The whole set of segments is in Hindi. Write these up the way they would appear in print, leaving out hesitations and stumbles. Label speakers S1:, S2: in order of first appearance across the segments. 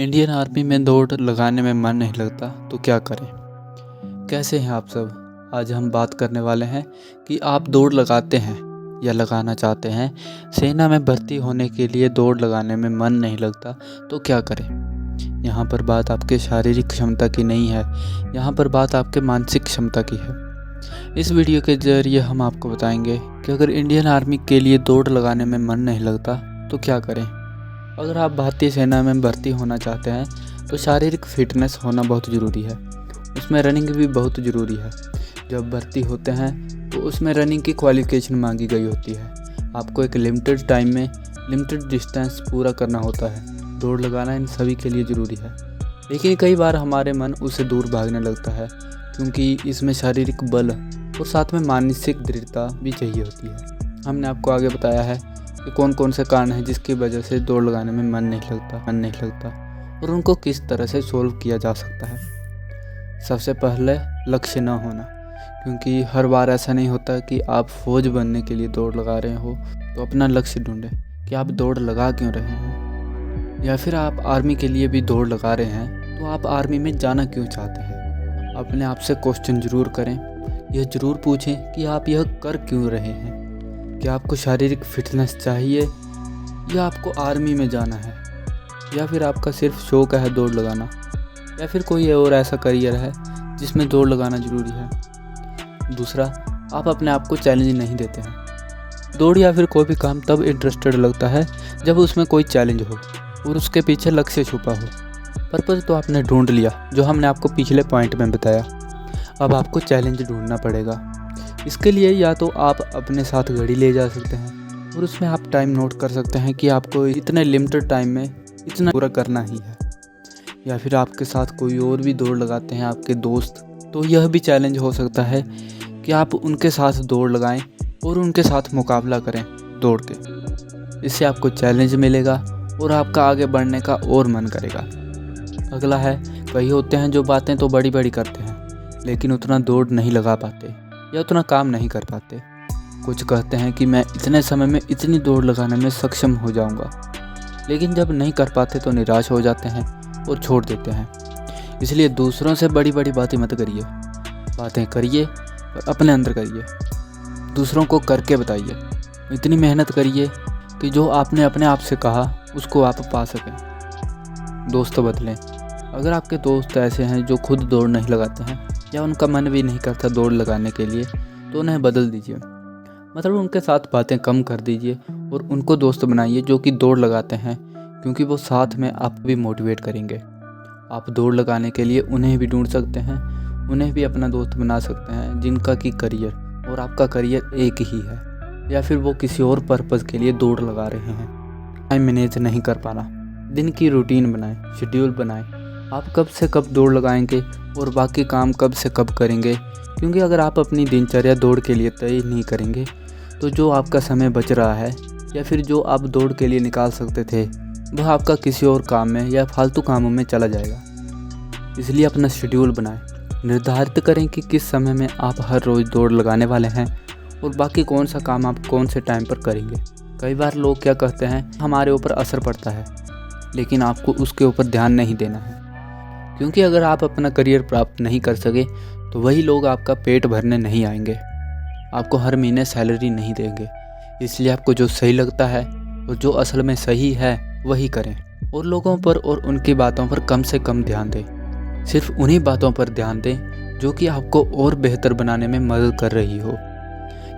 S1: इंडियन आर्मी में दौड़ लगाने में मन नहीं लगता तो क्या करें। कैसे हैं आप सब। आज हम बात करने वाले हैं कि आप दौड़ लगाते हैं या लगाना चाहते हैं। सेना में भर्ती होने के लिए दौड़ लगाने में मन नहीं लगता तो क्या करें। यहाँ पर बात आपके शारीरिक क्षमता की नहीं है, यहाँ पर बात आपके मानसिक क्षमता की है। इस वीडियो के जरिए हम आपको बताएंगे कि अगर इंडियन आर्मी के लिए दौड़ लगाने में मन नहीं लगता तो क्या करें। अगर आप भारतीय सेना में भर्ती होना चाहते हैं तो शारीरिक फिटनेस होना बहुत ज़रूरी है, उसमें रनिंग भी बहुत ज़रूरी है। जब भर्ती होते हैं तो उसमें रनिंग की क्वालिफिकेशन मांगी गई होती है। आपको एक लिमिटेड टाइम में लिमिटेड डिस्टेंस पूरा करना होता है। दौड़ लगाना इन सभी के लिए ज़रूरी है, लेकिन कई बार हमारे मन उससे दूर भागने लगता है क्योंकि इसमें शारीरिक बल और साथ में मानसिक दृढ़ता भी चाहिए होती है। हमने आपको आगे बताया है कि कौन कौन से कारण हैं जिसकी वजह से दौड़ लगाने में मन नहीं लगता और उनको किस तरह से सोल्व किया जा सकता है। सबसे पहले लक्ष्य न होना, क्योंकि हर बार ऐसा नहीं होता कि आप फौज बनने के लिए दौड़ लगा रहे हो। तो अपना लक्ष्य ढूंढें कि आप दौड़ लगा क्यों रहे हैं, या फिर आप आर्मी के लिए भी दौड़ लगा रहे हैं तो आप आर्मी में जाना क्यों चाहते हैं। अपने आप से क्वेश्चन ज़रूर करें, यह ज़रूर पूछें कि आप यह कर क्यों रहे हैं। क्या आपको शारीरिक फिटनेस चाहिए, या आपको आर्मी में जाना है, या फिर आपका सिर्फ शौक है दौड़ लगाना, या फिर कोई और ऐसा करियर है जिसमें दौड़ लगाना ज़रूरी है। दूसरा, आप अपने आप को चैलेंज नहीं देते हैं। दौड़ या फिर कोई भी काम तब इंटरेस्टेड लगता है जब उसमें कोई चैलेंज हो और उसके पीछे लक्ष्य छुपा हो। पर्पज़ तो आपने ढूंढ लिया, जो हमने आपको पिछले पॉइंट में बताया। अब आपको चैलेंज ढूंढना पड़ेगा। इसके लिए या तो आप अपने साथ घड़ी ले जा सकते हैं और उसमें आप टाइम नोट कर सकते हैं कि आपको इतने लिमिटेड टाइम में इतना पूरा करना ही है, या फिर आपके साथ कोई और भी दौड़ लगाते हैं आपके दोस्त, तो यह भी चैलेंज हो सकता है कि आप उनके साथ दौड़ लगाएं और उनके साथ मुकाबला करें दौड़ के। इससे आपको चैलेंज मिलेगा और आपका आगे बढ़ने का और मन करेगा। अगला है, कई होते हैं जो बातें तो बड़ी बड़ी करते हैं लेकिन उतना दौड़ नहीं लगा पाते या उतना काम नहीं कर पाते। कुछ कहते हैं कि मैं इतने समय में इतनी दौड़ लगाने में सक्षम हो जाऊंगा, लेकिन जब नहीं कर पाते तो निराश हो जाते हैं और छोड़ देते हैं। इसलिए दूसरों से बड़ी बड़ी बातें मत करिए, बातें करिए और अपने अंदर करिए। दूसरों को करके बताइए, इतनी मेहनत करिए कि जो आपने अपने आप से कहा उसको आप पा सकें। दोस्त बदलें। अगर आपके दोस्त ऐसे हैं जो खुद दौड़ नहीं लगाते हैं या उनका मन भी नहीं करता दौड़ लगाने के लिए, तो उन्हें बदल दीजिए। मतलब उनके साथ बातें कम कर दीजिए और उनको दोस्त बनाइए जो कि दौड़ लगाते हैं, क्योंकि वो साथ में आपको भी मोटिवेट करेंगे। आप दौड़ लगाने के लिए उन्हें भी ढूंढ सकते हैं, उन्हें भी अपना दोस्त बना सकते हैं जिनका कि करियर और आपका करियर एक ही है, या फिर वो किसी और पर्पज़ के लिए दौड़ लगा रहे हैं। टाइम मैनेज नहीं कर पाना, दिन की रूटीन बनाएं, शेड्यूल बनाएं। आप कब से कब दौड़ लगाएंगे और बाकी काम कब से कब करेंगे, क्योंकि अगर आप अपनी दिनचर्या दौड़ के लिए तय नहीं करेंगे तो जो आपका समय बच रहा है या फिर जो आप दौड़ के लिए निकाल सकते थे वह आपका किसी और काम में या फालतू कामों में चला जाएगा। इसलिए अपना शेड्यूल बनाएं, निर्धारित करें कि किस समय में आप हर रोज़ दौड़ लगाने वाले हैं और बाकी कौन सा काम आप कौन से टाइम पर करेंगे। कई बार लोग क्या कहते हैं, हमारे ऊपर असर पड़ता है, लेकिन आपको उसके ऊपर ध्यान नहीं देना है, क्योंकि अगर आप अपना करियर प्राप्त नहीं कर सके तो वही लोग आपका पेट भरने नहीं आएंगे, आपको हर महीने सैलरी नहीं देंगे। इसलिए आपको जो सही लगता है और जो असल में सही है वही करें, और लोगों पर और उनकी बातों पर कम से कम ध्यान दें। सिर्फ उन्हीं बातों पर ध्यान दें जो कि आपको और बेहतर बनाने में मदद कर रही हो।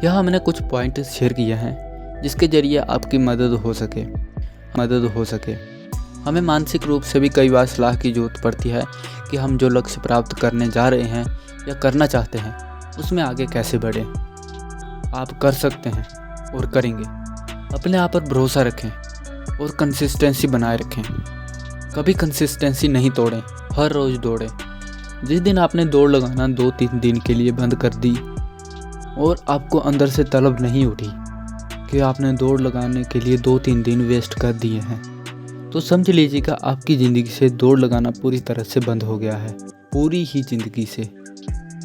S1: यह हमने कुछ पॉइंट शेयर किए हैं जिसके ज़रिए आपकी मदद हो सके। हमें मानसिक रूप से भी कई बार सलाह की ज़रूरत पड़ती है कि हम जो लक्ष्य प्राप्त करने जा रहे हैं या करना चाहते हैं उसमें आगे कैसे बढ़ें। आप कर सकते हैं और करेंगे। अपने आप पर भरोसा रखें और कंसिस्टेंसी बनाए रखें। कभी कंसिस्टेंसी नहीं तोड़ें, हर रोज़ दौड़ें। जिस दिन आपने दौड़ लगाना 2-3 दिन के लिए बंद कर दी और आपको अंदर से तलब नहीं उठी कि आपने दौड़ लगाने के लिए 2-3 दिन वेस्ट कर दिए हैं, तो समझ लीजिएगा आपकी ज़िंदगी से दौड़ लगाना पूरी तरह से बंद हो गया है, पूरी ही ज़िंदगी से।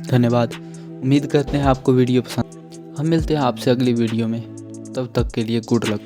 S1: धन्यवाद। उम्मीद करते हैं आपको वीडियो पसंद। हम मिलते हैं आपसे अगली वीडियो में, तब तक के लिए गुड लक।